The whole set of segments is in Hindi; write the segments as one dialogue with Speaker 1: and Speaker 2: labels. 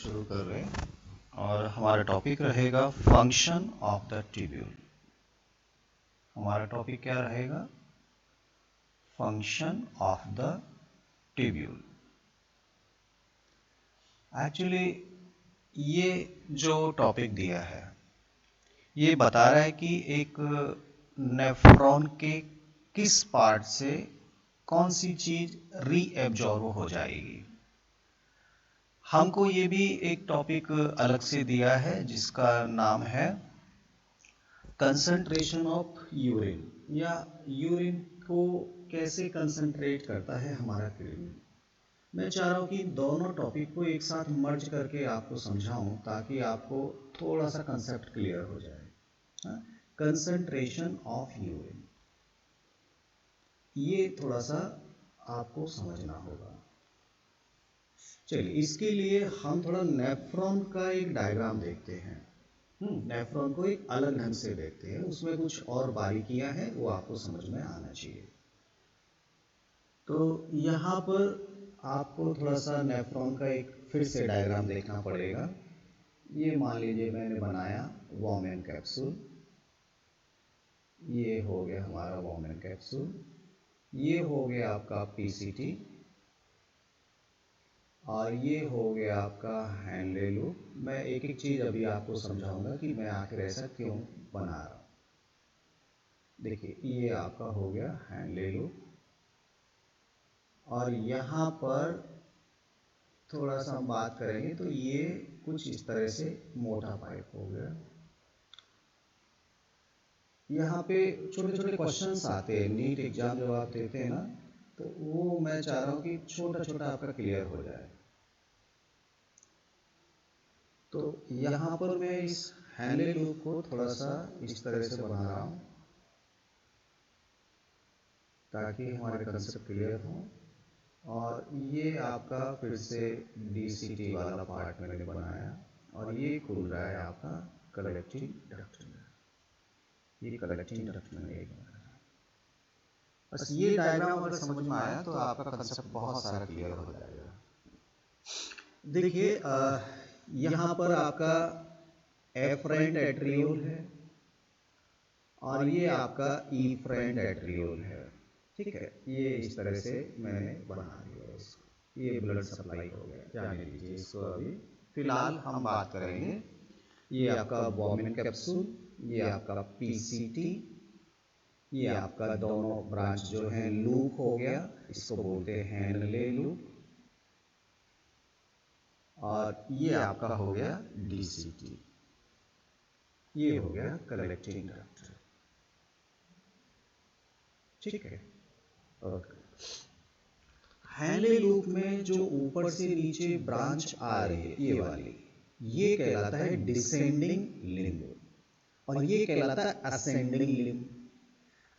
Speaker 1: शुरू कर रहे हैं और हमारा टॉपिक रहेगा फंक्शन ऑफ द ट्यूब्यूल। हमारा टॉपिक क्या रहेगा? Function of the tubule. Actually ये जो टॉपिक दिया है ये बता रहा है कि एक नेफ्रॉन के किस पार्ट से कौन सी चीज रीएब्जॉर्ब हो जाएगी। हमको ये भी एक टॉपिक अलग से दिया है जिसका नाम है कंसंट्रेशन ऑफ यूरिन, या यूरिन को कैसे कंसंट्रेट करता है हमारा किडनी। मैं चाह रहा हूँ कि दोनों टॉपिक को एक साथ मर्ज करके आपको समझाऊं ताकि आपको थोड़ा सा कंसेप्ट क्लियर हो जाए। कंसंट्रेशन ऑफ यूरिन, ये थोड़ा सा आपको समझना होगा। चलिए, इसके लिए हम थोड़ा नेफ्रॉन का एक डायग्राम देखते हैं। नेफ्रॉन को एक अलग ढंग से देखते हैं, उसमें कुछ और बारीकियां हैं, वो आपको समझ में आना चाहिए। तो यहाँ पर आपको थोड़ा सा नेफ्रॉन का एक फिर से डायग्राम देखना पड़ेगा। ये मान लीजिए मैंने बनाया वॉमेन कैप्सूल, ये हो गया हमारा वॉमेन कैप्सूल, ये हो गया आपका पीसीटी, और ये हो गया आपका हैंडले लूप। मैं एक एक चीज अभी आपको समझाऊंगा कि मैं आखिर ऐसा क्यों बना रहा हूं। देखिए, ये आपका हो गया हैंडले लूप, और यहाँ पर थोड़ा सा हम बात करेंगे तो ये कुछ इस तरह से मोटा पाइप हो गया। यहाँ पे छोटे छोटे क्वेश्चंस आते हैं, नीट एग्जाम जब आप देते हैं ना, तो वो मैं चाह रहा हूँ कि छोटा छोटा आपका क्लियर हो जाए। तो यहाँ पर मैं इस हैंडले लूप को थोड़ा सा इस तरह से बना रहा हूँ ताकि हमारे कंसेप्ट क्लियर हो। और ये आपका फिर से डीसीटी वाला पार्ट मैंने बनाया, और ये खुल रहा है आपका कलेक्टिंग डक्ट में। ये कलेक्टिंग डक्ट में एक बस ये डायग्राम अगर समझ में आया तो आपका कंसेप्ट बहुत सारा क्लियर हो जाएगा। देखिए, यहाँ पर आपका एफ्रेंट एट्रियोल है और ये आपका ईफ्रेंट एट्रियोल है। ठीक है, ये इस तरह से मैंने बना दिया इसको। ये ब्लड सप्लाई हो गया, जाने दीजिए इसको। अभी फिलहाल हम बात करेंगे, ये आपका वॉमेन कैप्सूल, ये आपका पीसीटी, ये आपका दोनों ब्रांच जो है लूप हो गया, इसको बोलते हैं हैंडले लूप, और ये आपका हो गया डीसीटी, ये हो गया कलेक्टिंग डक्ट। ठीक है, ओके। हैंडले लूप में जो ऊपर से नीचे ब्रांच आ रही है ये वाली, ये कहलाता है डिसेंडिंग लिम्ब, और ये कहलाता है असेंडिंग लिम्ब।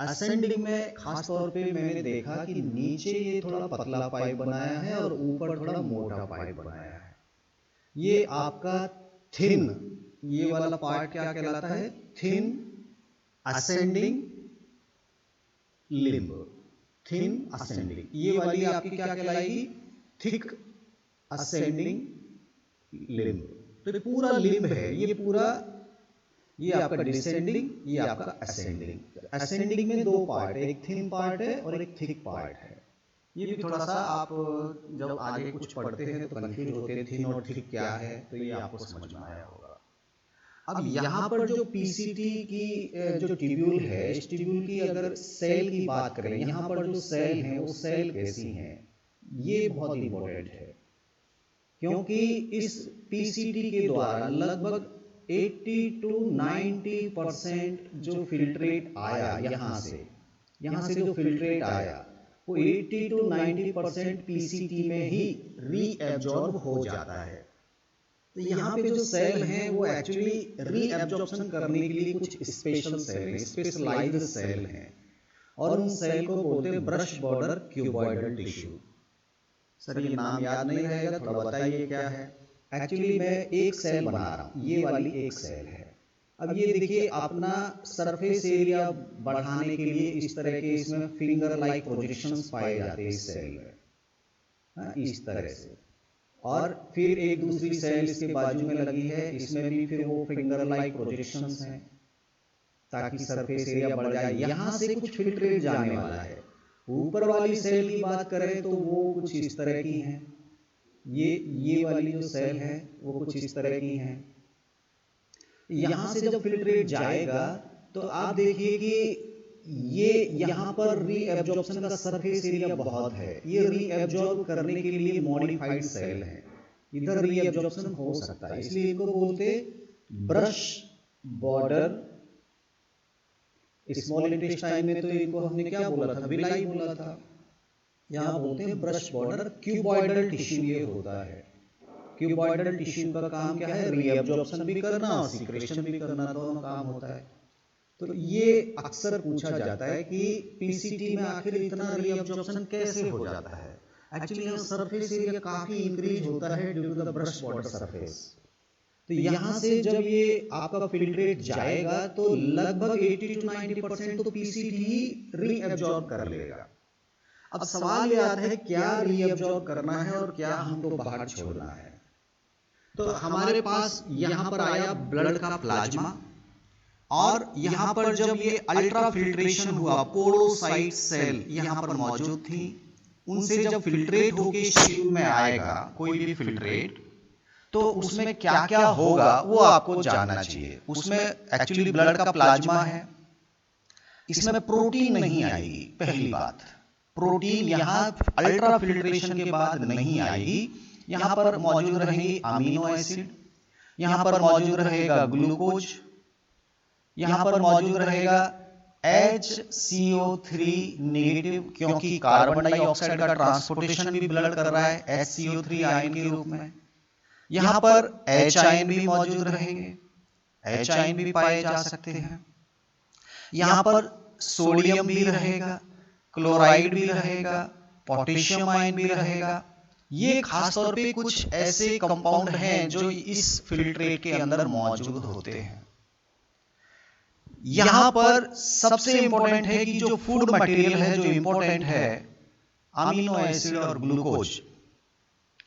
Speaker 1: असेंडिंग में खास तौर पे मैंने देखा कि नीचे ये थोड़ा पतला पाइप बनाया है और ऊपर थोड़ा मोटा पाइप बनाया है। ये आपका थिन, ये वाला पार्ट क्या कहलाता है? Thin ascending limb, thin ascending. ये वाली आपकी क्या कहलाएगी? Thick ascending limb. तो पूरा लिम्ब है ये पूरा, ये आपका डिसेंडिंग, ये आपका असेंडिंग। असेंडिंग में दो पार्ट है, एक थिन पार्ट है और एक थिक पार्ट है। ये भी थोड़ा सा आप जब आगे कुछ पढ़ते हैं तो कंफ्यूज होते हैं थिन और थिक क्या है, तो ये आपको समझ में आया होगा। अब यहाँ पर जो पीसीटी की जो ट्यूब्यूल है, इस ट्यूब्यूल की अगर सेल की बात करें, यहाँ पर जो सेल हैं वो सेल कैसी हैं, ये बहुत इंपॉर्टेंट है, क्योंकि इस पीसीटी के द्वारा लगभग 80 to 90% जो फिल्ट्रेट आया यहाँ से जो फिल्ट्रेट आया वो 80 to 90% पीसीटी में ही रीएब्जॉर्ब हो जाता है। तो यहाँ पे जो सेल हैं वो एक्चुअली रीएब्जॉर्प्शन करने के लिए कुछ स्पेशल सेल हैं, स्पेशलाइज्ड सेल हैं, और उन सेल को बोलते हैं brush border cuboidal tissue. Sir ये नाम याद नहीं रहेगा, थोड़ा बताइए क्या है। एक्चुअली मैं एक सेल बना रहा हूँ, ये वाली एक सेल है। अब ये देखिए, अपना सरफेस एरिया बढ़ाने के लिए इस तरह के इसमें फिंगर लाइक प्रोजेक्शंस पाए जाते हैं इस सेल में, इस तरह से। और फिर एक दूसरी सेल इसके बाजू में लगी है, इसमें भी फिर वो फिंगर लाइक प्रोजेक्शंस हैं ताकि सरफेस एरिया बढ़ जाए। यहाँ से कुछ फिल्ट्रेट जाने वाला है। ऊपर वाली सेल की बात करें तो वो कुछ इस तरह की हैं, ये वाली जो सेल है वो कुछ इस तरह की हैं। यहाँ से जब फिल्ट्रेट जाएगा तो आप देखिए कि ये यहाँ पर रीएब्जॉर्प्शन का सरफेस एरिया बहुत है। ये रीएब्जॉर्ब करने के लिए मॉडिफाइड सेल है, इधर रीएब्जॉर्प्शन हो सकता है, इसलिए इनको बोलते ब्रश बॉर्डर। स्मॉल इंटेस्टाइन में तो इनको हमने क्या बोला था, विलाई बोला था। यहाँ बोलते हैं ब्रश बॉर्डर। क्यूबॉइडल टिश्यू ये होता है। क्यूबॉइडल टिश्यू का काम क्या है, रीएब्जॉर्प्शन भी करना और सीक्रेशन भी करना, दोनों काम होता है। तो ये अक्सर पूछा जाता है कि पीसीटी में आखिर इतना रीएब्जॉर्प्शन कैसे हो जाता है। एक्चुअली यहाँ सरफेस एरिया काफी इंक्रीज होता है due to the brush border surface. तो यहाँ से जब ये आपका फिल्ट्रेट जाएगा तो लगभग 80 to 90% तो पीसीटी ही रीएब्जॉर्ब कर लेगा। अब सवाल ये आता है क्या रीएब्जॉर्ब करना है और क्या हमको बाहर छोड़ना है। तो हमारे पास यहाँ पर आया ब्लड का प्लाज्मा, और यहाँ पर जब ये अल्ट्रा फिल्ट्रेशन हुआ, पोरोसाइट सेल यहाँ पर मौजूद थी, उनसे जब फिल्ट्रेट होके शरीर में आएगा कोई भी फिल्ट्रेट, तो उसमें क्या क्या होगा वो आपको जानना चाहिए। उसमें एक्चुअली ब्लड का प्लाज्मा है, इसमें प्रोटीन नहीं आएगी। पहली बात, प्रोटीन यहाँ अल्ट्रा फिल्ट्रेशन के बाद नहीं आएगी। यहाँ पर मौजूद रहेंगी अमीनो एसिड, यहाँ पर मौजूद रहेगा ग्लूकोज, यहाँ पर मौजूद रहेगा HCO3 नेगेटिव, क्योंकि कार्बन डाइऑक्साइड का ट्रांसपोर्टेशन भी ब्लड कर रहा है HCO3 आयन के रूप में। यहाँ पर H आयन भी मौजूद रहेंगे, H आयन भी पाए जा सकते हैं। यहाँ पर सोडियम भी रहेगा, क्लोराइड भी रहेगा, पोटेशियम आयन भी रहेगा। ये खासतौर पे कुछ ऐसे कंपाउंड हैं जो इस फिल्ट्रेट के अंदर मौजूद होते हैं। यहां पर सबसे इंपॉर्टेंट है कि जो फूड मटेरियल है, जो इंपॉर्टेंट है, अमीनो एसिड और ग्लूकोज,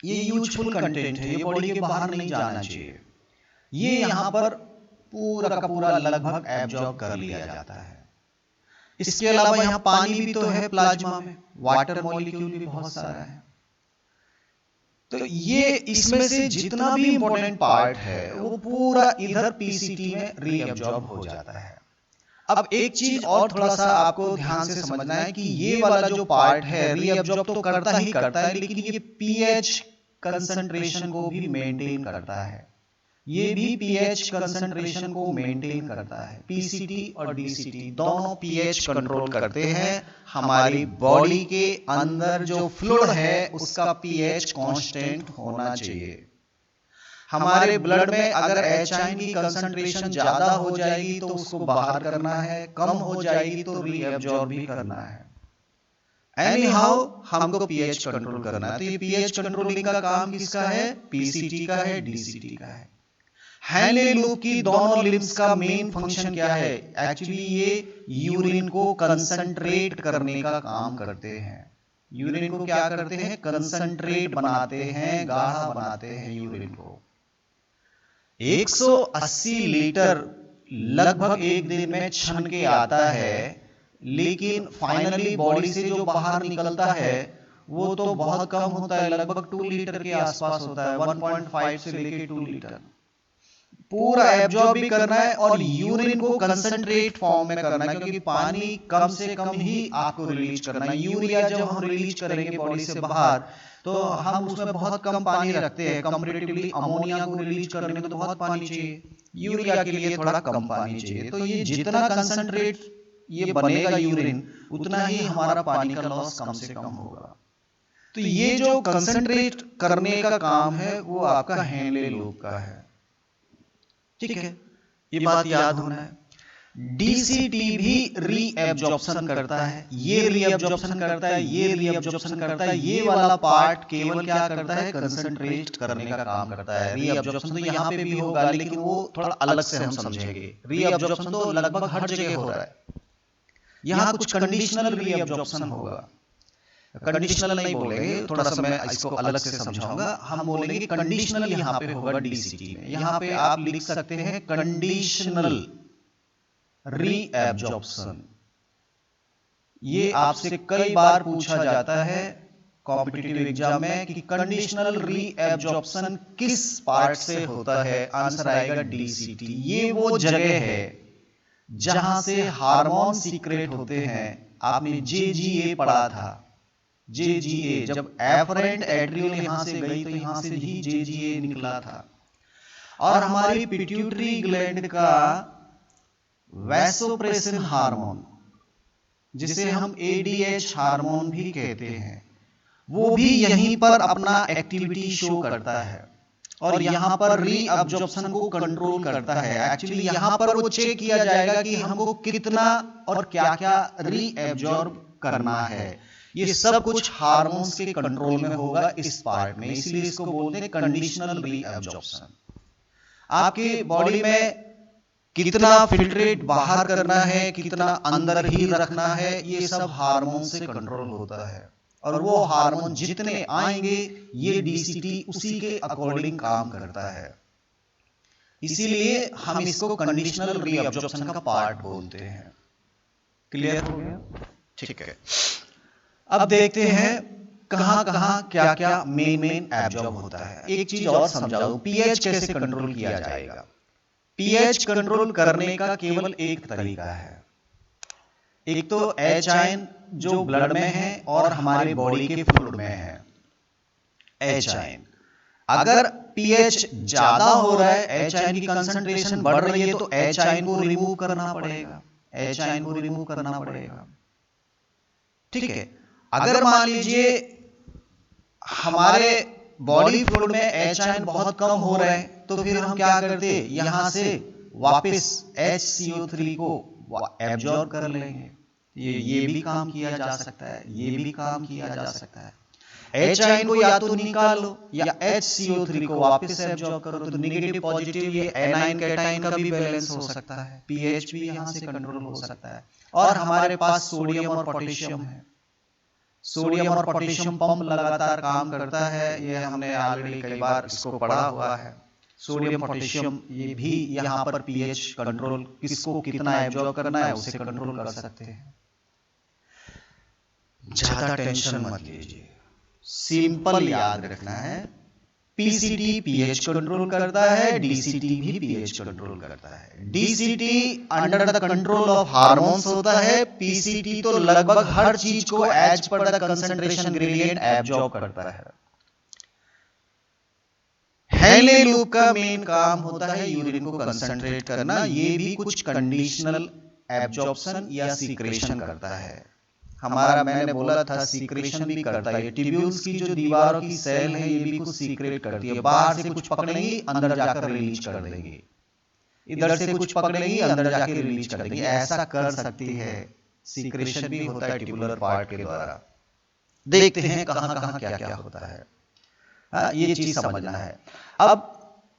Speaker 1: ये यूजफुल कंटेंट है, ये बॉडी के बाहर नहीं जाना चाहिए। ये यहां पर पूरा का पूरा लगभग एब्जॉर्ब कर लिया जाता है। इसके अलावा यहां पानी भी तो है प्लाज्मा में, वाटर मॉलिक्यूल भी बहुत सारा है। तो ये इसमें से जितना भी इंपॉर्टेंट पार्ट है वो पूरा इधर पीसीटी में रीअब्जॉर्ब हो जाता है। अब एक चीज और थोड़ा सा आपको ध्यान से समझना है कि ये वाला जो पार्ट है रीअब्जॉर्ब तो करता ही करता है, लेकिन ये पीएच कंसंट्रेशन को भी मेंटेन करता है। ये भी पीएच कंसंट्रेशन को मेंटेन करता है। पीसीटी और डीसीटी दोनों पीएच कंट्रोल करते हैं। हमारी बॉडी के अंदर जो फ्लूइड है उसका पीएच कांस्टेंट होना चाहिए। हमारे ब्लड में अगर एच आयन की कंसंट्रेशन ज्यादा हो जाएगी तो उसको बाहर करना है, कम हो जाएगी तो रीअब्जॉर्ब भी करना है। एनी हाउ हमको पीएच कंट्रोल करना है। तो ये पीएच कंट्रोलिंग का काम किसका है, पीसीटी का है, डीसीटी का है। हैले लूप की दोनों लिम्स का मेन फंक्शन क्या है, एक्चुअली ये यूरिन को कंसंट्रेट करने का काम करते हैं। यूरिन को क्या करते हैं, कंसंट्रेट बनाते हैं, गाढ़ा बनाते हैं यूरिन को। 180 लीटर लगभग एक दिन में छन के आता है, लेकिन फाइनली बॉडी से जो बाहर निकलता है वो तो बहुत कम होता है, लगभग 2 लीटर के आसपास होता है, 1.5 से लेके 2 लीटर। पूरा एब्जॉर्ब भी करना है और यूरिन को कंसंट्रेट फॉर्म में करना है, क्योंकि पानी कम से कम ही आपको रिलीज करना है। यूरिया जब हम रिलीज करेंगे बॉडी से बाहर तो हम उसमें बहुत कम पानी रखते हैं। कंपैरेटिवली अमोनिया को रिलीज करने में तो बहुत पानी चाहिए, यूरिया के लिए थोड़ा कम पानी चाहिए। तो ये जितना कंसंट्रेट ये बनेगा यूरिन, उतना ही हमारा पानी का लॉस कम से कम होगा। तो ये जो कंसंट्रेट करने का काम है वो आपका हैले लूप का है, ठीक है, ये बात याद होना है। डीसीटी भी रीएब्जॉर्प्शन करता है, ये रीएब्जॉर्प्शन करता है, ये रीएब्जॉर्प्शन करता है। ये वाला पार्ट केवल क्या करता है, कंसंट्रेट करने का काम करता है। रीएब्जॉर्प्शन तो यहाँ पे भी होगा, लेकिन वो थोड़ा अलग से हम समझेंगे। रीएब्जॉर्प्शन तो लगभग हर जगह हो रहा है, यहाँ कुछ कंडीशनल रीएब्जॉर्प्शन होगा। कंडीशनल नहीं बोलेंगे, थोड़ा सा मैं इसको अलग से समझाऊंगा। हम बोलेंगे कंडीशनल यहाँ पे होगा डीसीटी में। यहाँ पे आप लिख सकते हैं कंडीशनल रीएब्जॉर्प्शन। ये आपसे कई बार पूछा जाता है कॉम्पिटिटिव एग्जाम में कि कंडीशनल रीएब्जॉर्प्शन किस पार्ट से होता है। आंसर आएगा डीसीटी। ये वो जगह है जहां से हार्मोन सीक्रेट होते हैं। आपने जेजीए पढ़ा था, जेजीए, जब एफरेंट एड्रियल यहां से गई तो यहां से ही जेजीए निकला था। और हमारी पिट्यूटरी ग्लैंड का वैसोप्रेसिन हार्मोन, जिसे हम एडीएच हार्मोन भी कहते हैं, वो भी यहीं पर अपना एक्टिविटी शो करता है और यहां पर रीअब्जॉर्प्शन को कंट्रोल करता है। एक्चुअली यहां पर वो चेक किया जाएगा कि हमको कितना और क्या क्या रीअब्जॉर्ब करना है। ये सब कुछ हार्मोन्स के कंट्रोल में होगा इस पार्ट में, इसलिए इसको बोलते हैं कंडीशनल रीअब्जॉर्प्शन। आपके बॉडी में कितना फिल्ट्रेट बाहर करना है, कितना अंदर ही रखना है, ये सब हार्मोन से कंट्रोल होता है। और वो हार्मोन जितने आएंगे ये डीसीटी उसी के अकॉर्डिंग काम करता है। इसीलिए हम इसको कंडीशनल रीअब्जॉर्प्शन का पार्ट बोलते हैं। क्लियर हो गया? ठीक है। अब देखते हैं कहां कहां क्या क्या मेन एब्जॉर्ब होता है। एक चीज और समझा दूं, पीएच कैसे कंट्रोल किया जाएगा। पीएच कंट्रोल करने का केवल एक तरीका है। एक तो एच आयन जो ब्लड में है और हमारे बॉडी के फ्लूइड में है, एच आयन। अगर पीएच ज्यादा हो रहा है, एच आयन की कंसंट्रेशन बढ़ रही है, तो एच आयन को रिमूव करना पड़ेगा, एच आयन को रिमूव करना पड़ेगा। ठीक है। अगर मान लीजिए हमारे बॉडी फ्लूइड में एच आयन बहुत कम हो रहे हैं, तो फिर हम क्या करते, यहां से वापस HCO3 को एब्जॉर्ब कर लेंगे। ये भी काम किया जा सकता है, ये भी काम किया जा सकता है। एच आयन को या तो निकाल लो या HCO3 को वापस एब्जॉर्ब करो, तो नेगेटिव पॉजिटिव ये एनाइन कैटाइन का भी बैलेंस हो सकता है, पीएच भी यहां से कंट्रोल हो सकता है। और हमारे पास सोडियम और पोटेशियम है। सोडियम और पोटेशियम पंप लगातार काम करता है, ये हमने ऑलरेडी कई बार इसको पढ़ा हुआ है। सोडियम पोटेशियम ये भी यहां पर पीएच कंट्रोल, किसको कितना एब्जॉर्ब करना है उसे कंट्रोल कर सकते हैं। ज्यादा टेंशन मत लीजिए, सिंपल याद रखना है। पीसीटी पीएच कंट्रोल करता है, डीसीटी भी पीएच कंट्रोल करता है। DCT under the control of hormones होता है, पीसीटी तो लगभग हर चीज को as per the concentration gradient absorb करता है। हेनले लूप का मेन काम होता है यूरिन को कंसंट्रेट करना, ये भी कुछ कंडीशनल एब्जॉर्प्शन या सीक्रेशन करता है। हमारा मैंने बोला था सीक्रेशन भी करता है। ट्यूब्यूल्स की जो दीवारों की सेल है ये भी कुछ सीक्रेट करती है। बाहर से कुछ पकड़ेंगी, अंदर जाकर रिलीज कर देंगी, इधर से कुछ पकड़ेंगी, अंदर जाकर रिलीज कर देंगी। ऐसा कर सकती है, सीक्रेशन भी होता है ट्यूबुलर पार्ट के द्वारा। देखते हैं कहां कहां क्या क्या होता है। ये चीज समझना है। अब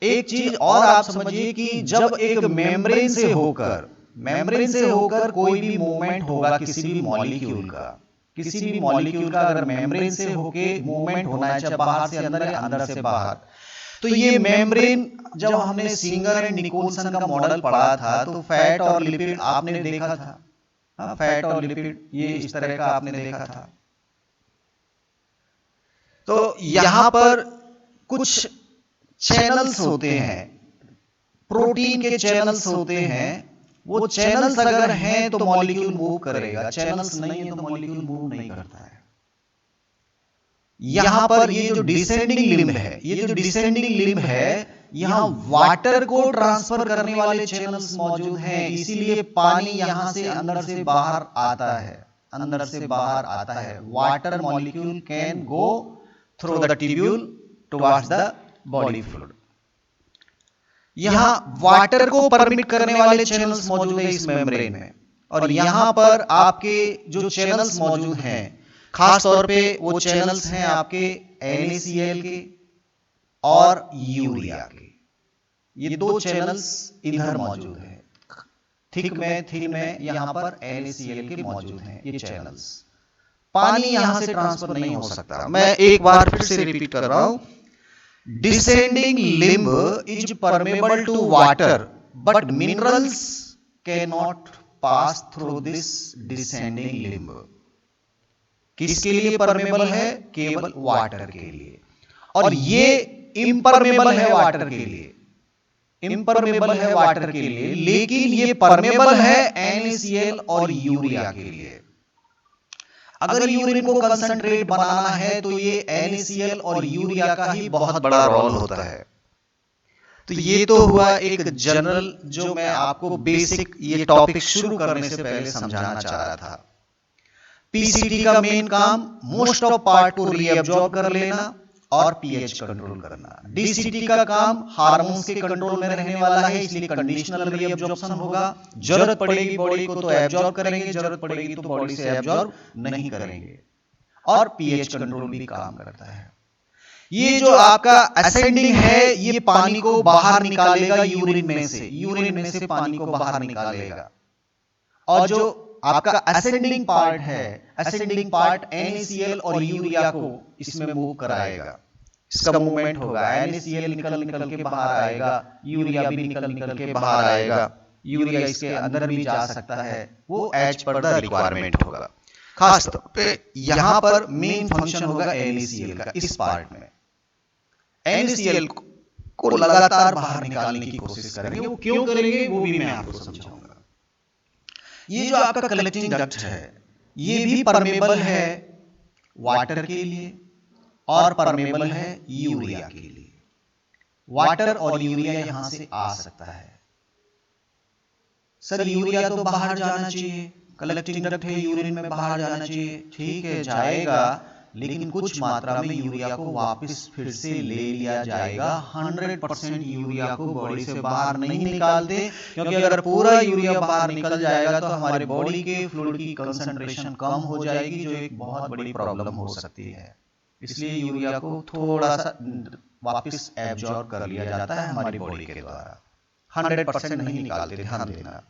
Speaker 1: एक चीज और आप समझिए कि जब एक मेम्ब्रेन से होकर कोई भी मूवमेंट होगा किसी भी मॉलिक्यूल का, अगर मेम्ब्रेन से होके मूवमेंट होना है, चाहे बाहर से अंदर या अंदर से बाहर, तो ये मेम्ब्रेन, जब हमने सिंगर एंड निकोलसन का मॉडल पढ़ा था तो फैट और लिपिड आपने देखा था। फैट और लिपिड ये इस तरह का आपने देखा था। तो यहां पर कुछ चैनल्स होते हैं, प्रोटीन के चैनल्स होते हैं। वो चैनल्स अगर हैं तो मॉलिक्यूल मूव करेगा, चैनल्स नहीं है तो मॉलिक्यूल मूव नहीं करता है। यहां पर ये जो डिसेंडिंग लिम्ब है, यहां वाटर को ट्रांसफर करने वाले चैनल्स मौजूद हैं, इसीलिए पानी यहां से अंदर से बाहर आता है। Water molecule can go through the tubule towards the body fluid. यहां वाटर को परमिट करने वाले चैनल्स मौजूद है इस मेम्ब्रेन में। और यहां पर आपके जो चैनल्स मौजूद हैं, खास तौर पे वो चैनल्स हैं आपके NaCl के और यूरिया के। ये दो चैनल्स इधर मौजूद हैं, थिक में यहां पर NaCl के मौजूद हैं ये चैनल्स। पानी यहां से ट्रांसफर नहीं हो सकता। मैं एक बार फिर से रिपीट कर रहा हूं, descending limb is permeable to water but minerals can not pass through this descending limb. किसके लिए परमेबल है? केवल वाटर के लिए। और ये इम्परमेबल है वाटर के लिए, इम्परमेबल है वाटर के लिए, लेकिन ये परमेबल है NaCl और यूरिया के लिए। अगर यूरिन को कंसंट्रेट बनाना है तो ये NaCl और यूरिया का ही बहुत बड़ा रोल होता है। तो ये तो हुआ एक जनरल, जो मैं आपको बेसिक ये टॉपिक शुरू करने से पहले समझाना चाह रहा था। पीसीटी का मेन काम मोस्ट ऑफ पार्ट को रीअब्जॉर्ब कर लेना और पीएच कंट्रोल करना। डीसीटी का काम हार्मोन्स के कंट्रोल में रहने वाला है, इसलिए कंडीशनल रीअब्जॉर्प्शन होगा। जरूरत पड़ेगी बॉडी को तो एब्जॉर्ब करेंगे, जरूरत पड़ेगी तो बॉडी से एब्जॉर्ब नहीं करेंगे। और पीएच कंट्रोल भी काम करता है। ये जो आपका असेंडिंग है, ये पानी को बाहर निकालेगा यूरिन में से, यूरिन में से पानी को बाहर निकालेगा। और जो आपका असेंडिंग पार्ट है, असेंडिंग पार्ट NaCl और यूरिया को इसमें मूव कराएगा, इसका मूवमेंट होगा। NaCl निकल निकल के बाहर आएगा, यूरिया भी निकल निकल के बाहर आएगा। यूरिया इसके अंदर भी जा सकता है, वो एज पर द रिक्वायरमेंट होगा। खास तौर पे यहां पर मेन फंक्शन होगा NaCl का। इस पार्ट में NaCl को लगातार बाहर निकालने की कोशिश करेंगे। वो क्यों करेंगे वो भी मैं आपको समझाऊंगा। ये जो आपका कलेक्टिंग डक्ट है, ये भी परमेबल है वाटर के लिए और परमेबल है यूरिया के लिए। वाटर और यूरिया यहां से आ सकता है। सर यूरिया तो बाहर जाना चाहिए, कलेक्टिंग डक्ट है, यूरिन में बाहर जाना चाहिए। ठीक है, जाएगा, लेकिन कुछ मात्रा में यूरिया को वापस फिर से ले लिया जाएगा। 100% यूरिया को बॉडी से बाहर नहीं निकालते, क्योंकि अगर पूरा यूरिया बाहर निकल जाएगा तो हमारे बॉडी के फ्लूइड की कंसंट्रेशन कम हो जाएगी, जो एक बहुत बड़ी प्रॉब्लम हो सकती है। इसलिए यूरिया को थोड़ा सा वापस एब्जॉर्ब कर लिया जाता है हमारी बॉडी के द्वारा, 100% नहीं निकालते, ध्यान देना।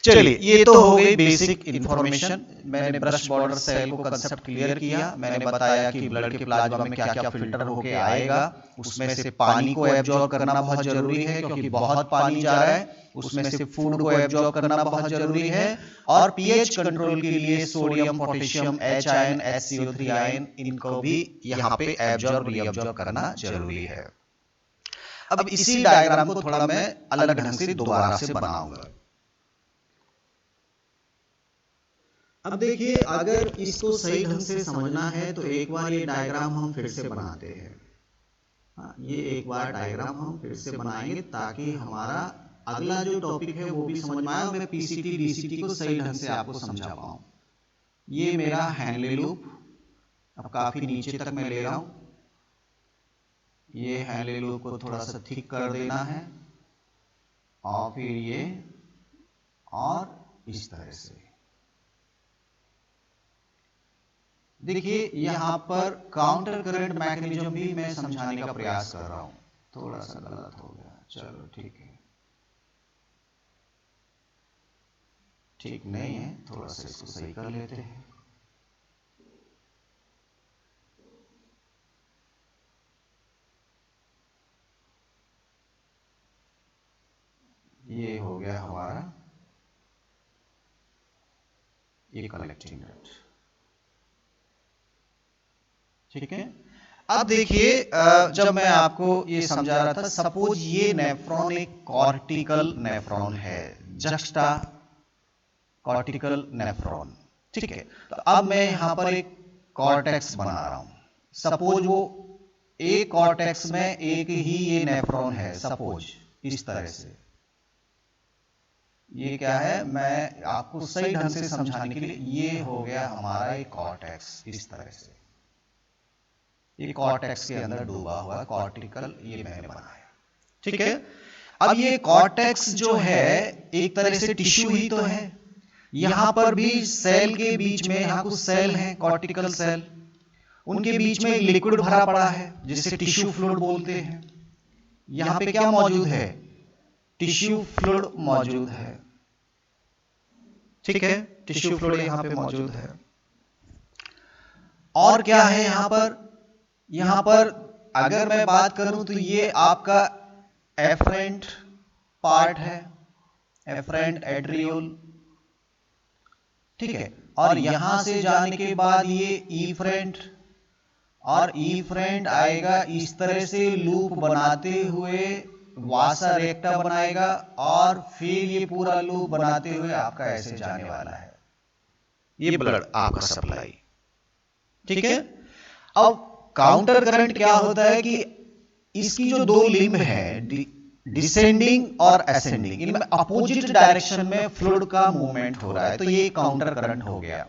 Speaker 1: चलिए, ये तो हो गई बेसिक इंफॉर्मेशन। मैंने ब्रश बॉर्डर सेल को कंसेप्ट क्लियर किया। मैंने बताया कि ब्लड के प्लाज्मा में क्या क्या फिल्टर होके आएगा, उसमें से पानी को एब्जॉर्ब करना बहुत जरूरी है, क्योंकि बहुत पानी जा रहा है। उसमें से फूड को एब्जॉर्ब करना बहुत जरूरी है। और पीएच कंट्रोल के लिए sodium, potassium, H ion, HCO3 ion, इनको भी यहाँ पे एब्जॉर्ब रीअब्जॉर्ब करना जरूरी है। अब इसी डायग्राम को थोड़ा मैं अलग ढंग से दोबारा से बनाऊंगा। अब देखिए, अगर इसको सही ढंग से समझना है तो एक बार ये डायग्राम हम फिर से बनाते हैं। ये एक बार डायग्राम हम फिर से बनाएंगे ताकि हमारा अगला जो टॉपिक है वो भी समझ में आए, मैं पीसीटी डीसीटी को सही ढंग से आपको समझा पाऊं। ये मेरा हैनले लूप, अब काफी नीचे तक मैं ले रहा हूं। ये हैनले लूप को थोड़ा सा थिक कर देना है, और फिर ये और इस तरह से। देखिए, यहां पर काउंटर करंट मैकेनिज्म भी मैं समझाने का प्रयास कर रहा हूं। थोड़ा सा गलत हो गया, चलो ठीक है, ठीक नहीं है, थोड़ा सा इसको सही कर लेते हैं। ये हो गया हमारा ये कलेक्टिंग डक्ट, ठीक है। अब देखिए, जब मैं आपको ये समझा रहा था, सपोज ये नेफ्रॉन एक कॉर्टिकल नेफ्रॉन है, जस्टा कॉर्टिकल नेफ्रॉन, ठीक है। तो अब मैं यहां पर एक कॉर्टेक्स बना रहा हूं। सपोज वो एक कॉर्टेक्स में एक ही ये नेफ्रॉन है, सपोज इस तरह से। ये क्या है, मैं आपको सही ढंग से समझाने के लिए, ये हो गया हमारा एक कॉर्टेक्स इस तरह से। ये कॉर्टेक्स के अंदर डूबा हुआ कॉर्टिकल ये मैंने बनाया, ठीक है। अब ये कॉर्टेक्स जो है एक तरह से टिश्यू ही तो है। यहां पर भी सेल के बीच में, यहां कुछ सेल हैं कॉर्टिकल सेल, उनके बीच में एक लिक्विड भरा पड़ा है जिसे टिश्यू फ्लूइड बोलते हैं। यहां पे क्या मौजूद है, टिश्यू फ्लूइड मौजूद है, ठीक है, टिश्यू फ्लूइड यहां पे मौजूद है। और क्या है यहाँ पर अगर मैं बात करूं तो ये आपका एफरेंट पार्ट है, एफरेंट एट्रियोल, ठीक है। और यहां से जाने के बाद ये इफरेंट, और इफरेंट आएगा इस तरह से लूप बनाते हुए वासा रेक्टा बनाएगा, और फिर ये पूरा लूप बनाते हुए आपका ऐसे जाने वाला है, ये ब्लड आपका सप्लाई, ठीक है। अब काउंटर करंट क्या होता है कि इसकी जो दो लिम्ब है, डिसेंडिंग और असेंडिंग, इनमें अपोजिट डायरेक्शन में फ्लूइड का मूवमेंट हो रहा है, तो ये काउंटर करंट हो गया।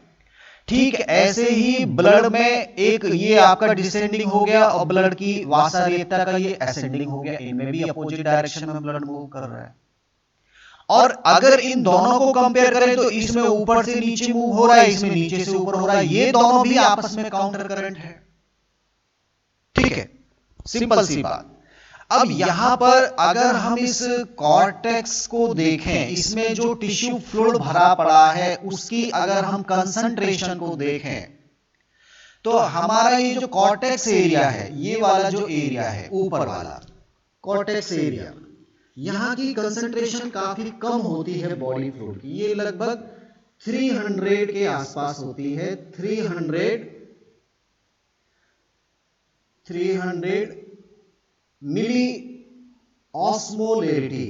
Speaker 1: ठीक ऐसे ही ब्लड में एक ये आपका डिसेंडिंग हो गया और ब्लड की वासा रेक्टा का ये असेंडिंग हो गया, इनमें भी अपोजिट डायरेक्शन में ब्लड मूव कर रहा है। और अगर इन दोनों को कंपेयर करें तो इसमें ऊपर से नीचे मूव हो रहा है, इसमें नीचे से ऊपर हो रहा है, ये दोनों भी आपस में काउंटर करंट है, ठीक है, सिंपल सी बात। अब यहां पर अगर हम इस कॉर्टेक्स को देखें, इसमें जो टिश्यू फ्लूइड भरा पड़ा है उसकी अगर हम कंसंट्रेशन को देखें तो हमारा ये जो कॉर्टेक्स एरिया है, ये वाला जो एरिया है ऊपर वाला कॉर्टेक्स एरिया, यहां की कंसंट्रेशन काफी कम होती है बॉडी फ्लूइड की, ये लगभग 300 के आसपास होती है, 300 मिली ऑस्मोलेरिटी,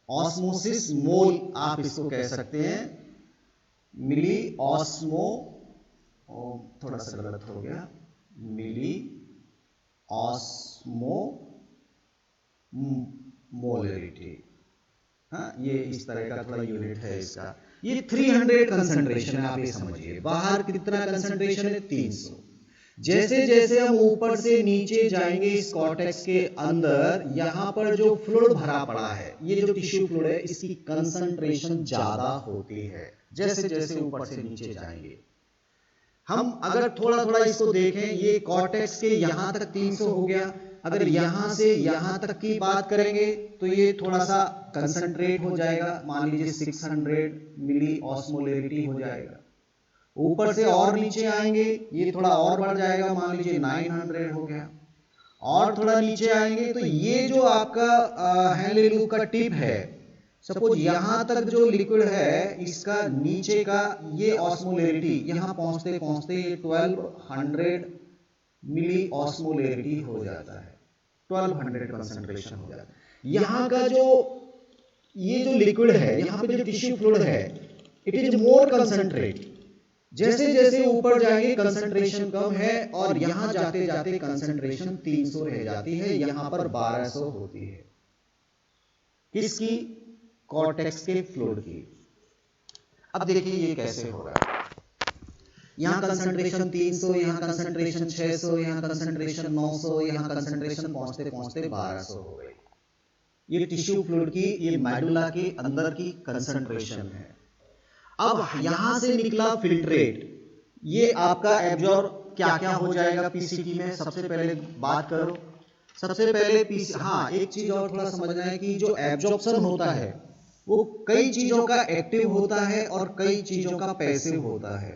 Speaker 1: ऑस्मोसिस मोल आप इसको कह सकते हैं, मिली ऑस्मो, थोड़ा सा गलत हो गया, मिली ऑस्मो मोलरिटी, हाँ ये इस तरह का थोड़ा यूनिट है इसका। ये 300 कंसंट्रेशन है, आप ये समझिए। बाहर कितना कंसंट्रेशन है? 300। जैसे जैसे हम ऊपर से नीचे जाएंगे इस कॉर्टेक्स के अंदर, यहां पर जो फ्लूइड भरा पड़ा है, ये जो टिश्यू फ्लूइड है, इसकी कंसंट्रेशन ज्यादा होती है जैसे जैसे ऊपर से नीचे जाएंगे। हम अगर थोड़ा थोड़ा इसको देखें, ये कॉर्टेक्स के यहां तक 300 हो गया, अगर यहां से यहां तक की बात करेंगे तो ये थोड़ा सा कंसंट्रेट हो जाएगा, मान लीजिए 600 मिली ऑस्मोलेरिटी हो जाएगा। ऊपर से और नीचे आएंगे, ये थोड़ा और बढ़ जाएगा, मान लीजिए 900 हो गया। और थोड़ा नीचे आएंगे तो ये जो आपका हेनले लूप का टिप है, सपोज यहां तक जो लिक्विड है, इसका नीचे का ये ऑस्मोलेरिटी यहां पहुंचते पहुंचते ये 1200 मिली ऑस्मोलेरिटी हो जाता है, 1200 कंसंट्रेशन हो जाता है। यहां का जो ये जो लिक्विड है, यहां पे जो टिश्यू फ्लूइड है, इट इज मोर कंसंट्रेट। जैसे जैसे ऊपर जाएंगे कंसंट्रेशन कम है, और यहां जाते जाते कंसंट्रेशन 300 रह जाती है, यहां पर 1200 होती है। किसकी? कॉर्टेक्स के फ्लूइड की। अब देखिए ये कैसे हो रहा है, यहां कंसंट्रेशन 300, यहां कंसंट्रेशन 600, यहां कंसंट्रेशन 900, यहां कंसंट्रेशन पहुंचते पहुंचते 1200 हो गई। ये टिश्यू फ्लूइड की, ये मेडुला के अंदर की कंसंट्रेशन है। अब यहां से निकला फिल्ट्रेट, ये आपका एब्जॉर्ब क्या क्या हो जाएगा पीसीटी में, सबसे पहले बात करो। सबसे पहले हाँ एक चीज और थोड़ा समझना है कि जो एब्जॉर्प्शन होता है वो कई चीजों का एक्टिव होता है और कई चीजों का पैसिव होता है।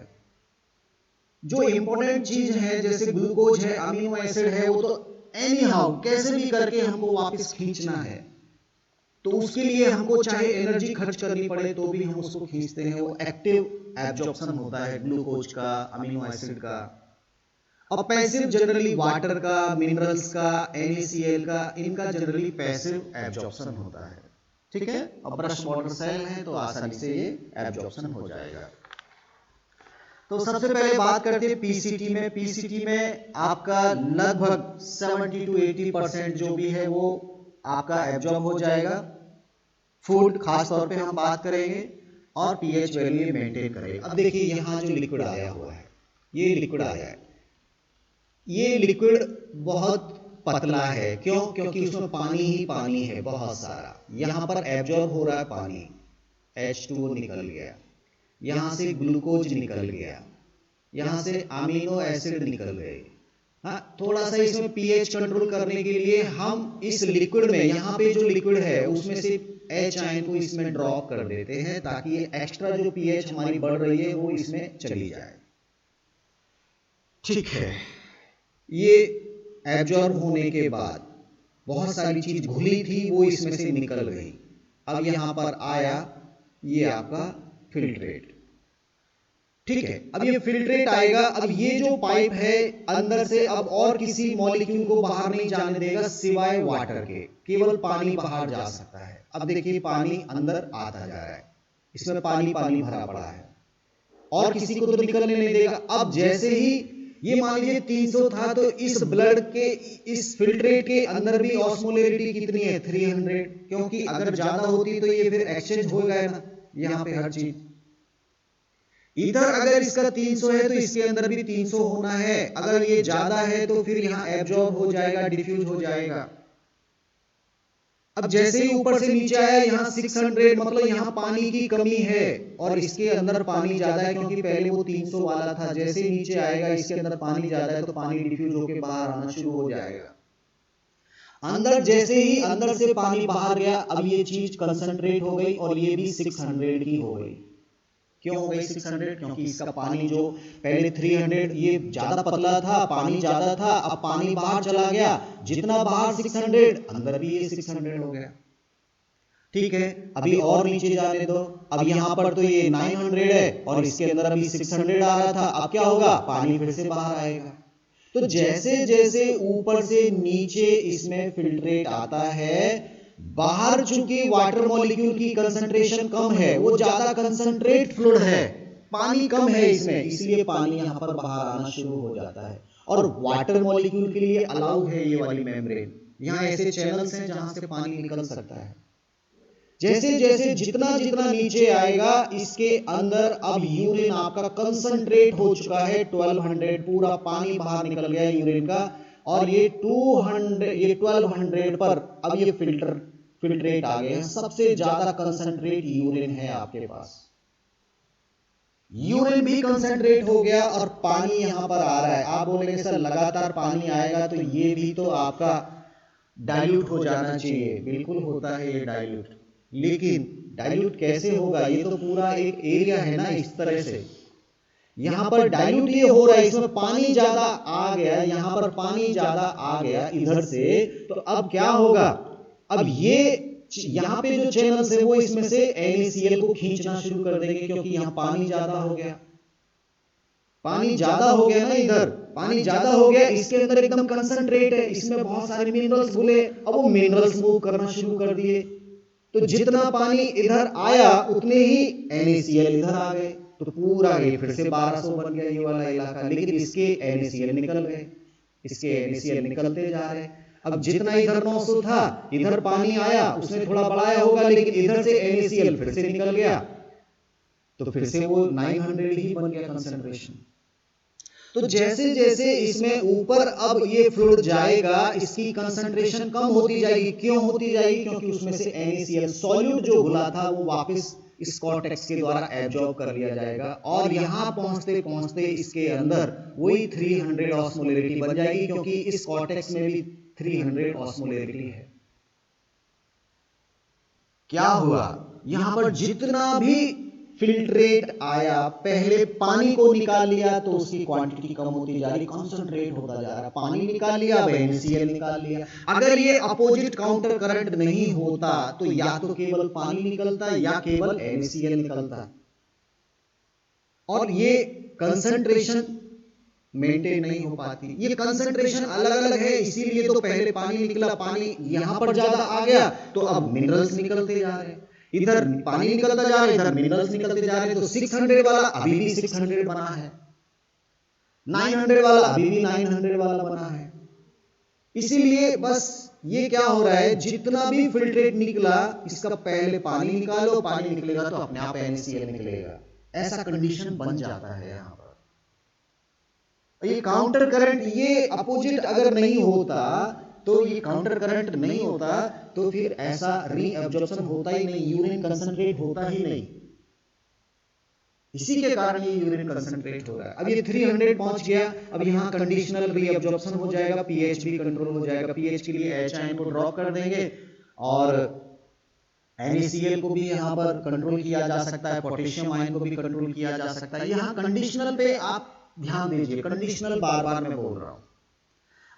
Speaker 1: जो इंपॉर्टेंट चीज है जैसे ग्लूकोज है, अमीनो एसिड है, वो तो एनी हाउ कैसे भी करके हमको वापस खींचना है, तो उसके लिए हमको चाहे एनर्जी खर्च करनी पड़े तो भी हम उसको खींचते हैं। वो एक्टिव एब्जॉर्प्शन होता है ग्लूकोज का, अमीनो एसिड का। और पैसिव जनरली वाटर का, मिनरल्स का, NaCl का, इनका जनरली पैसिव एब्जॉर्प्शन होता है, ठीक है। और ब्रश वाटर सेल है तो आसानी से ये एब्जॉर्प्शन हो जाएगा। तो सबसे पहले बात करते हैं पीसीटी में। पीसीटी में आपका लगभग 70 to 80% जो भी है वो आपका एब्जॉर्ब हो जाएगा। फूड खास तौर पे हम बात करेंगे, और पीएच वैल्यू मेंटेन करेगा। अब देखिए यहाँ जो लिक्विड आया हुआ है, ये लिक्विड आया है, ये लिक्विड बहुत पतला है। क्यों? क्योंकि उसमें पानी ही पानी है बहुत सारा। यहां पर एब्जॉर्ब हो रहा है पानी, H2O निकल गया, यहां से ग्लूकोज निकल गया, यहां से अमीनो एसिड निकल गए। हाँ, थोड़ा सा इसमें पीएच कंट्रोल करने के लिए हम इस लिक्विड में, यहाँ पे जो लिक्विड है उसमें से H आयन को इसमें ड्रॉप कर देते हैं ताकि ये एक्स्ट्रा जो pH हमारी बढ़ रही है वो इसमें चली जाए। ठीक है, ये एब्जॉर्ब होने के बाद बहुत सारी चीज घुली थी वो इसमें से निकल गई। अब यहां पर आया ये आपका फिल्ट्रेट। ठीक है, अब ये फिल्ट्रेट आएगा। अब ये जो पाइप है अंदर से अब और किसी मॉलिक्यूल को बाहर नहीं जाने देगा सिवाय वाटर के, केवल पानी बाहर जा सकता है। अब देखिए पानी अंदर आता जा रहा है, इसमें पानी पानी भरा पड़ा है और किसी को तो निकलने नहीं देगा। अब जैसे ही ये मान लीजिए 300 था तो इस ब्लड के इस फिल्ट्रेट के अंदर भी ऑस्मोलैरिटी कितनी है 300, क्योंकि अगर ज्यादा होती तो ये फिर एक्सचेंज हो गया ना यहां पे हर चीज। इधर अगर इसका 300 है तो इसके अंदर भी 300 होना है। अगर ये ज्यादा है तो फिर यहां एब्जॉर्ब हो जाएगा, डिफ्यूज हो जाएगा। अब जैसे ही ऊपर से नीचे आया यहाँ 600, मतलब यहाँ पानी की कमी है और इसके अंदर पानी ज्यादा है क्योंकि पहले वो 300 वाला था। जैसे ही नीचे आएगा इसके अंदर पानी ज्यादा है तो पानी डिफ्यूज होकर बाहर आना शुरू हो जाएगा। अंदर जैसे ही अंदर से पानी बाहर गया, अब ये चीज कंसंट्रेट हो गई और ये भी 600 की हो गई। क्यों हो गई 600? क्योंकि इसका पानी जो पहले 300 ये ज्यादा पतला था, पानी ज्यादा था, अब पानी बाहर चला गया। जितना बाहर 600 अंदर भी ये 600 हो गया। ठीक है, अभी और नीचे जाने दो। अब यहां पर तो ये 900 है और इसके अंदर अभी 600 आ रहा था। अब क्या होगा, पानी फिर से बाहर आएगा। तो जैसे जैसे ऊपर से नीचे इसमें फिल्ट्रेट आता है, बाहर चूंकि वाटर मॉलिक्यूल की कंसंट्रेशन कम है, वो ज्यादा कंसंट्रेट फ्लूइड है, पानी कम है इसमें, इसलिए पानी यहां पर बाहर आना शुरू हो जाता है। और वाटर मॉलिक्यूल के लिए अलाउ है ये वाली मेम्ब्रेन। यहां ऐसे चैनल्स हैं जहां से पानी निकल सकता है। जैसे जैसे जितना जितना नीचे आएगा इसके अंदर अब यूरिन आपका कंसंट्रेट हो चुका है 1200, पूरा पानी बाहर निकल गया यूरिन का। और ये 1200 पर अब ये फिल्ट्रेट आ गए। सबसे ज्यादा कंसंट्रेट यूरिन है आपके पास। यूरिन भी कंसंट्रेट हो गया और पानी यहां पर आ रहा है। आप बोलेंगे सर लगातार पानी आएगा तो ये भी तो आपका डाइल्यूट हो जाना चाहिए। बिल्कुल होता है ये डाइल्यूट, लेकिन डाइल्यूट कैसे होगा? ये तो पूरा एक एरिया है ना, इस तरह से यहां पर डाइल्यूट ये हो रहा है, इसमें पानी ज्यादा आ गया, यहां पर पानी ज्यादा आ गया इधर से। तो अब क्या होगा, अब ये यहां पे जो चैनल्स है वो इसमें से NaCl को खींचना शुरू कर देंगे क्योंकि यहां पानी ज्यादा हो गया। पानी ज्यादा हो गया ना, इधर पानी ज्यादा हो गया, इसके अंदर एकदम कंसंट्रेट है, इसमें बहुत सारे मिनरल्स घुले। अब वो मिनरल्स मूव करना शुरू कर दिए, तो जितना पानी इधर आया उतने ही NaCl इधर आ गए। तो पूरा ये फिर से 1200 बन गया ये वाला इलाका। लेकिन इसके NaCl निकल गए, इसके NaCl निकलते जा रहे। अब जितना इधर 900 था, इधर पानी आया, उसने थोड़ा बढ़ाया होगा, लेकिन इधर से NaCl फिर से निकल गया, तो फिर से वो 900 ही बन गया कंसंट्रेशन। तो जैसे जैसे इसमें ऊपर अब ये फ्लूइड जाएगा, इसकी कंसंट्रेशन कम होती जाएगी। क्यों होती जाएगी? क्योंकि उसमें से NaCl सॉल्यूट जो घुला था वो वापस इस कॉर्टेक्स के द्वारा एब्जॉर्ब कर लिया जाएगा और यहां पहुंचते पहुंचते इसके अंदर वही 300 ऑस्मोलैरिटी बन जाएगी, क्योंकि इस कॉर्टेक्स में भी 300 ऑस्मोलैरिटी है। क्या हुआ, यहां पर जितना भी फिल्ट्रेट आया, पहले पानी को निकाल लिया तो उसकी क्वांटिटी कम होती जा रही, कंसंट्रेट होता जा रहा। पानी निकाल लिया, NaCl निकाल लिया। अगर ये अपोजिट काउंटर करंट नहीं होता तो या तो केवल पानी निकलता या केवल NaCl निकलता, और ये कंसंट्रेशन मेंटेन नहीं हो पाती। ये कंसंट्रेशन अलग अलग है, इसीलिए तो पहले पानी निकला, पानी यहां पर ज्यादा आ गया तो अब मिनरल्स निकलते जा रहे, इधर पानी निकलता जा रहा है, इधर मिनरल्स निकलते जा रहे। तो 600 वाला अभी भी 600 बना है, 900 वाला अभी भी 900 वाला बना है। इसीलिए बस ये क्या हो रहा है, जितना भी फिल्ट्रेट निकला इसका पहले पानी निकालो, पानी निकलेगा तो अपने आप NaCl निकलेगा। ऐसा कंडीशन बन जाता है यहां पर। ये काउंटर करंट, ये अपोजिट अगर नहीं होता तो ये काउंटर करंट नहीं होता तो फिर ऐसा रीअब्जॉर्प्शन होता ही नहीं, यूरिन कंसंट्रेट होता ही नहीं। इसी के कारण ये यूरिन कंसंट्रेट हो रहा है। अब ये 300 पहुंच गया, अब यहां कंडीशनल रीअब्जॉर्प्शन हो जाएगा, पीएच भी कंट्रोल हो जाएगा। पीएच के लिए H आयन को ड्रॉप कर देंगे और NaCl को भी यहाँ पर कंट्रोल किया जा सकता है, पोटेशियम आयन को भी कंट्रोल किया जा सकता है। यहाँ कंडीशनल पे आप ध्यान दीजिए, कंडीशनल बार बार मैं बोल रहा हूं।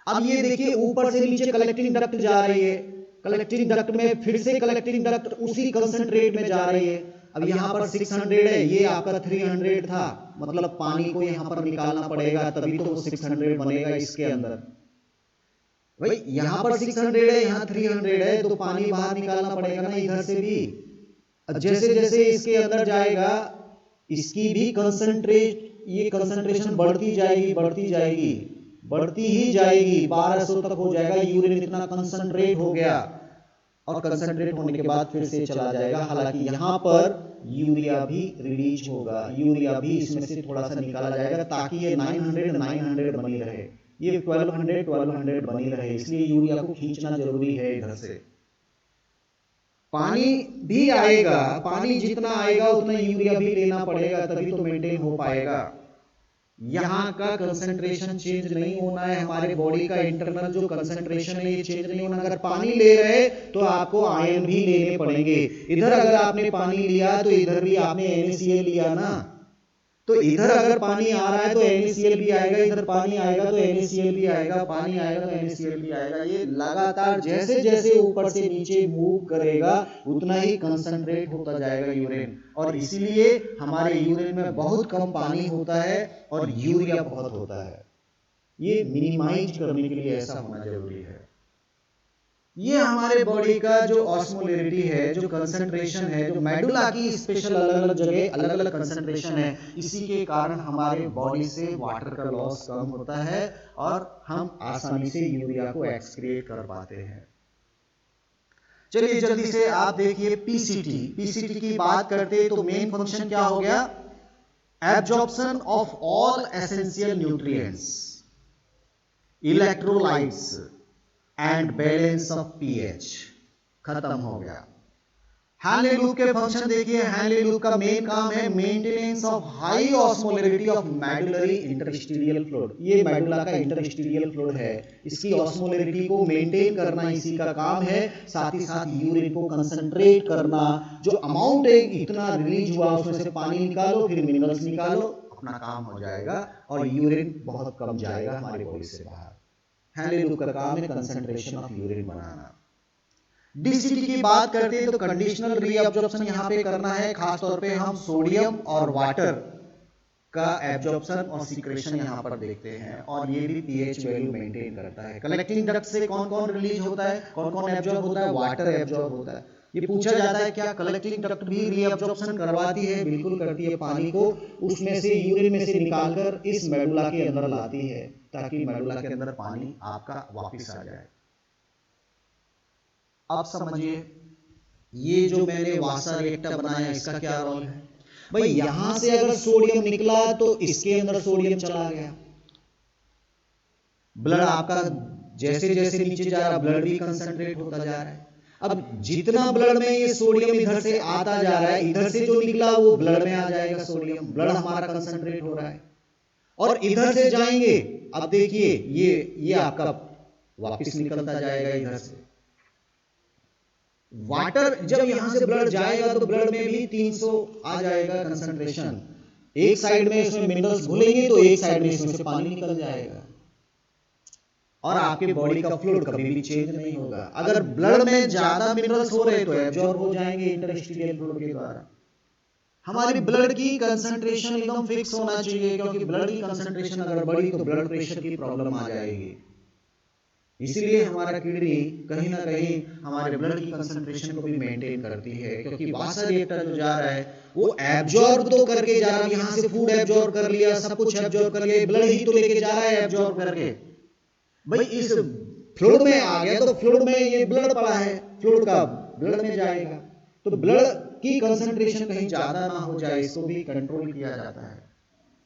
Speaker 1: अब ये देखिए ऊपर से नीचे कलेक्टिंग डक्ट जा रही है, कलेक्टिंग डक्ट में फिर से कलेक्टिंग डक्ट उसी कंसंट्रेट में जा रही है। अब यहाँ पर 600 है, ये आपका 300 था, मतलब पानी को यहाँ पर निकालना पड़ेगा तभी तो वो 600 बनेगा इसके अंदर। भाई यहाँ पर 600 है, यहाँ 300 है, तो पानी बाहर निकालना पड़ेगा ना इधर से भी। जैसे जैसे इसके अंदर जाएगा इसकी भी ये कंसंट्रेशन बढ़ती जाएगी, बढ़ती जाएगी, बढ़ती ही जाएगी, 1200 तक हो जाएगा। यूरिन इतना कंसंट्रेट हो गया और कंसंट्रेट होने के बाद फिर से चला जाएगा। हालांकि यहाँ पर यूरिया भी रिलीज होगा, यूरिया भी इसमें से थोड़ा सा निकाला जाएगा ताकि ये 900 बनी रहे, ये 1200 बनी रहे, इसलिए यूरिया को खींचना जरूरी है इधर से। पानी भी आएगा, पानी जितना आएगा उतना यूरिया भी लेना पड़ेगा तभी तो मेंटेन हो पाएगा। यहाँ का कंसंट्रेशन चेंज नहीं होना है, हमारे बॉडी का इंटरनल जो कंसंट्रेशन है ये चेंज नहीं होना। अगर पानी ले रहे तो आपको आयन भी लेने पड़ेंगे। इधर अगर आपने पानी लिया तो इधर भी आपने NaCl लिया ना, तो इधर अगर पानी आ रहा है तो NaCl भी आएगा, इधर पानी आएगा तो NaCl भी आएगा, पानी आएगा तो NaCl भी आएगा। ये लगातार जैसे जैसे ऊपर से नीचे मूव करेगा उतना ही कंसंट्रेट होता जाएगा यूरिन, और इसीलिए हमारे यूरिन में बहुत कम पानी होता है और यूरिया बहुत होता है। ये मिनिमाइज करने के लिए ऐसा होना जरूरी है। ये हमारे बॉडी का जो ऑस्मोलैरिटी है, जो कंसंट्रेशन है, जो मेडुला की स्पेशल अलग अलग जगह अलग अलग कंसंट्रेशन है, इसी के कारण हमारे बॉडी से वाटर का लॉस कम होता है और हम आसानी से यूरिया को एक्सक्रिएट कर पाते हैं। चलिए जल्दी से आप देखिए पीसीटी की बात करते हैं तो मेन फंक्शन क्या हो गया? Absorption of all essential nutrients, electrolytes and balance of pH, खत्म हो गया। हैनले लूप के फंक्शन देखिए, हैनले लूप का मेन काम है maintenance of high osmolarity of medullary interstitial fluid. ये मेडुला का इंटरस्टीडियल फ्लूइड है, इसकी ऑस्मोलैरिटी को मेंटेन करना इसी का काम है। साथ ही साथ यूरिन को कंसंट्रेट करना, जो अमाउंट है इतना रिलीज हुआ उसमें से पानी निकालो, फिर मिनरल्स निकालो, अपना काम हो जाएगा और यूरिन बहुत कम जाएगा हमारे बॉडी से बाहर। हैनले लूप का काम है concentration of urine banana. DCT की बात करते हैं तो कंडीशनल रीअब्जॉर्प्शन यहाँ पे करना है, खासतौर पे हम सोडियम और वाटर का एब्जॉर्प्शन और सीक्रेशन यहाँ पर देखते हैं, और ये भी पीएच वैल्यू मेंटेन करता है। कलेक्टिंग डक्ट से कौन कौन रिलीज होता है, कौन कौन एब्जॉर्ब होता है? वाटर एब्जॉर्ब होता है। ये पूछा जाता है क्या कलेक्टिंग डक्ट भी रीअब्जॉर्प्शन करवाती है? बिल्कुल करती है। पानी को उसमें से यूरिन में से निकालकर इस मेडुला के अंदर लाती है ताकि मेडुला के अंदर पानी आपका वापस आ जाए। अब समझिए ये जो मैंने वासा रिएक्टर बनाया इसका क्या रोल है? भाई यहां से अगर सोडियम निकला तो इसके अंदर सोडियम चला गया, ब्लड आपका जैसे जैसे नीचे जा रहा ब्लड भी कंसंट्रेट होता जा रहा है। अब जितना ब्लड में ये सोडियम इधर से आता जा रहा है, इधर से जो निकला वो ब्लड में आ जाएगा सोडियम, ब्लड हमारा कंसंट्रेट हो रहा है। और इधर से जाएंगे, अब देखिए ये आपका वापस निकलता जाएगा इधर से। वाटर जब यहां से ब्लड जाएगा तो ब्लड में भी 300 आ जाएगा कंसंट्रेशन। एक साइड में इसमें मिनरल्स घुलेंगे तो एक साइड में इसमें से पानी निकल जाएगा, और आपके बॉडी का फ्लूइड कभी भी चेंज नहीं होगा। अगर ब्लड में ज्यादा मिनरल्स हो रहे तो एब्जॉर्ब हो जाएंगे इंटरस्टीडियल फ्लूइड के द्वारा। हमारी ब्लड की कंसंट्रेशन एकदम फिक्स होना चाहिए, क्योंकि ब्लड की कंसंट्रेशन अगर बढ़ी तो ब्लड प्रेशर की प्रॉब्लम आ जाएगी। इसीलिए हमारा किडनी कहीं ना कहीं हमारे ब्लड की कंसंट्रेशन को भी मेंटेन करती है, क्योंकि वासा रिएक्टर जो जा रहा है वो एब्जॉर्ब तो करके जा रहा है, यहां से फूड एब्जॉर्ब कर लिया, सब कुछ एब्जॉर्ब कर लिया, ब्लड ही तो लेके जा रहा है एब्जॉर्ब करके। भाई इस फ्लूइड में आ गया तो फ्लूइड में ये ब्लड पड़ा है, फ्लूइड का ब्लड में जाएगा, तो ब्लड की कंसंट्रेशन कहीं ज्यादा ना हो जाए, इसको भी कंट्रोल किया जाता है।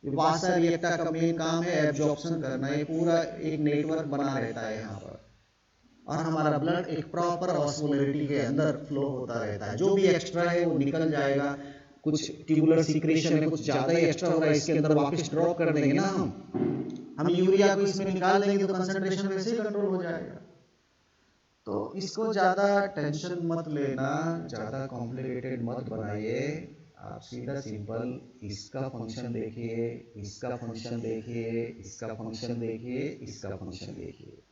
Speaker 1: वासा रिएक्टर का मेन काम है एब्जॉर्प्शन करना, ये पूरा एक नेटवर्क बना रहता है यहाँ पर, और हमारा ब्लड एक प्रॉपर ऑस्मोलैरिटी के अंदर फ्लो होता रहता है। जो भी एक्स्ट्रा है वो निकल जाएगा, कुछ ट्यूबुलर सीक्रेशन है, कुछ ज्यादा ही एक्स्ट्रा हो रहा है, इसके अंदर वापस ड्रॉप कर देंगे ना हम यूरिया को इसमें निकाल देंगे तो कंसंट्रेशन वैसे ही कंट्रोल हो जाएगा। तो इसको ज़्यादा टेंशन मत लेना, ज़्यादा कॉम्प्लिकेटेड मत बनाइए। आप सीधा सिंपल इसका फंक्शन देखिए, इसका फंक्शन देखिए, इसका फंक्शन देखिए, इसका फंक्शन देखिए।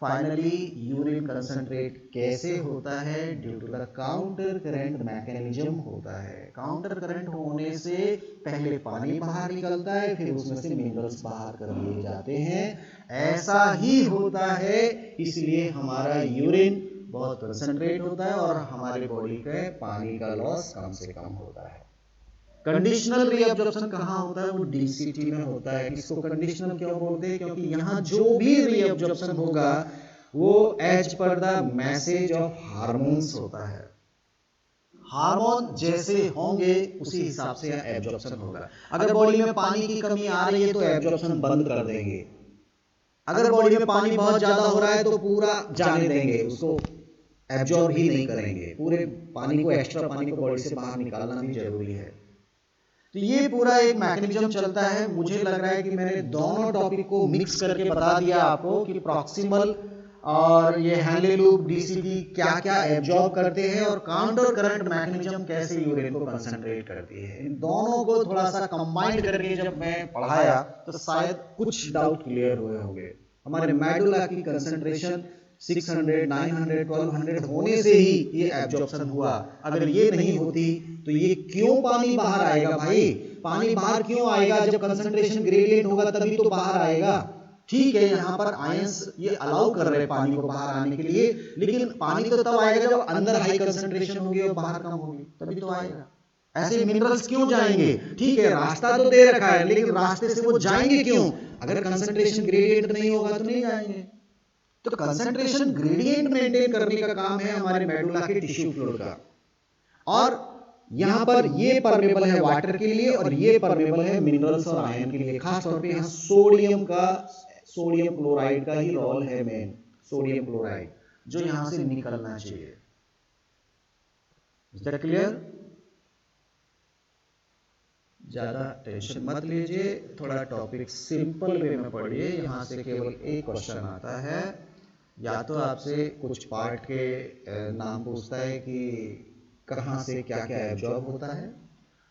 Speaker 1: फाइनली यूरिन कंसंट्रेट कैसे होता है? Due to the counter current mechanism होता है। काउंटर करंट होने से पहले पानी बाहर निकलता है, फिर उसमें से मिनरल्स बाहर कर दिए जाते हैं। ऐसा ही होता है, इसलिए हमारा यूरिन बहुत कंसंट्रेट होता है और हमारे बॉडी के पानी का लॉस कम से कम होता है। कंडीशनल रीअब्जॉर्प्शन कहाँ होता है? वो डीसीटी में होता है। इसको कंडीशनल क्यों बोलते हैं? क्योंकि यहाँ जो भी रीअब्जॉर्प्शन होगा वो as per the message of hormones होता है। हार्मोन जैसे होंगे उसी हिसाब से यहाँ एब्जॉर्प्शन होगा। अगर बॉडी में पानी की कमी आ रही है तो एब्जॉर्प्शन बंद कर देंगे। अगर बॉडी में पानी बहुत ज्यादा हो रहा है तो पूरा जाने देंगे, उसको एब्जॉर्ब ही नहीं करेंगे। पूरे पानी को, एक्स्ट्रा पानी को बॉडी से बाहर निकालना भी जरूरी है। तो ये पूरा एक मैकेनिज्म चलता है। मुझे लग रहा है कि मैंने दोनों टॉपिक को मिक्स करके बता दिया आपको कि प्रॉक्सिमल और ये हैंले लूप डीसीटी क्या क्या एब्जॉर्ब करते हैं और काउंटर करंट मैकेनिज्म कैसे यूरिन को कंसंट्रेट करती है। इन दोनों को थोड़ा सा कंबाइन करके जब मैं पढ़ाया तो शायद कुछ डाउट क्लियर हुए होंगे। हमारे मेडुला की कंसंट्रेशन 600, 900, 1200 होने से ही ये एब्जॉर्प्शन हुआ। अगर ये नहीं होती तो ये क्यों पानी बाहर आएगा भाई? पानी बाहर क्यों आएगा? जब कंसंट्रेशन ग्रेडियंट होगा तभी तो बाहर आएगा। ठीक है, यहाँ पर आयंस ये अलाउ कर रहे हैं पानी को बाहर आने के लिए, लेकिन पानी तो तब आएगा जब अंदर हाई कंसंट्रेशन होगी और बाहर कम होगी, तभी तो आएगा। ऐसे मिनरल्स क्यों जाएंगे? ठीक है, रास्ता तो दे रखा है, लेकिन रास्ते से वो जाएंगे क्यों? अगर कंसंट्रेशन ग्रेडियंट नहीं होगा तो नहीं जाएंगे। तो कंसंट्रेशन ग्रेडियंट मेंटेन करने का काम है हमारे मेडुला के टिश्यू फ्लूइड का। और यहां पर ये परमेबल है वाटर के लिए और ये परमेबल है मिनरल्स और आयन के लिए। खास तौर पे यहां सोडियम क्लोराइड का ही रोल है मेन, सोडियम क्लोराइड जो यहां से निकलना चाहिए। Is that clear? ज्यादा टेंशन मत लीजिए, थोड़ा टॉपिक सिंपल वे में पढ़िए। यहां से केवल एक क्वेश्चन आता है, या तो आपसे कुछ पार्ट के नाम पूछता है कि कहां से क्या क्या एब्जॉर्ब होता है,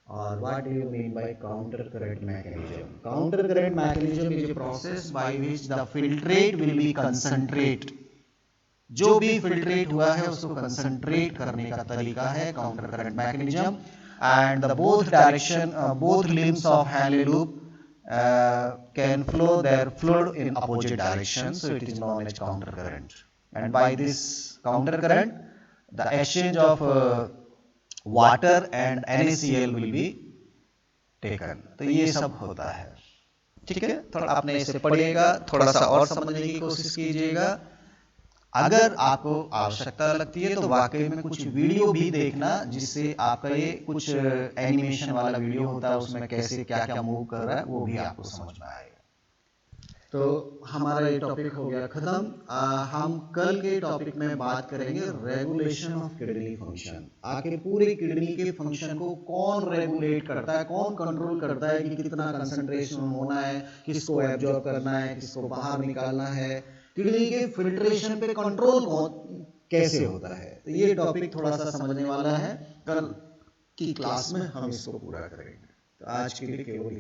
Speaker 1: और what do you mean by counter current mechanism. Counter current mechanism is a process by which the filtrate will be concentrate. जो भी फिल्ट्रेट हुआ है उसको कंसंट्रेट करने का तरीका है counter current mechanism. And the both limbs of Henle loop can flow their fluid in opposite direction, so it is known as counter current. And by this counter current the exchange of water and NaCl will be taken. तो ये सब होता है। ठीक है, थोड़ा आपने इसे पढ़िएगा, थोड़ा सा और समझने की कोशिश कीजिएगा। अगर आपको आवश्यकता लगती है तो वाकई में कुछ वीडियो भी देखना, जिससे आपका ये कुछ एनिमेशन वाला वीडियो होता है उसमें कैसे क्या क्या मूव कर रहा है वो भी आपको समझ में आएगा। तो हमारा ये टॉपिक हो गया खत्म। हम कल के टॉपिक में बात करेंगे रेगुलेशन ऑफ किडनी फंक्शन। आखिर पूरे किडनी के फंक्शन को कौन रेगुलेट करता है, कौन कंट्रोल करता है कि कितना कंसंट्रेशन होना है, किसको एब्जॉर्ब करना है, किसको बाहर निकालना है। किडनी के फिल्ट्रेशन पे कंट्रोल कैसे होता है, तो ये टॉपिक थोड़ा सा समझने वाला है। कल की क्लास में हम इसको पूरा करेंगे। तो आज के लिए केवल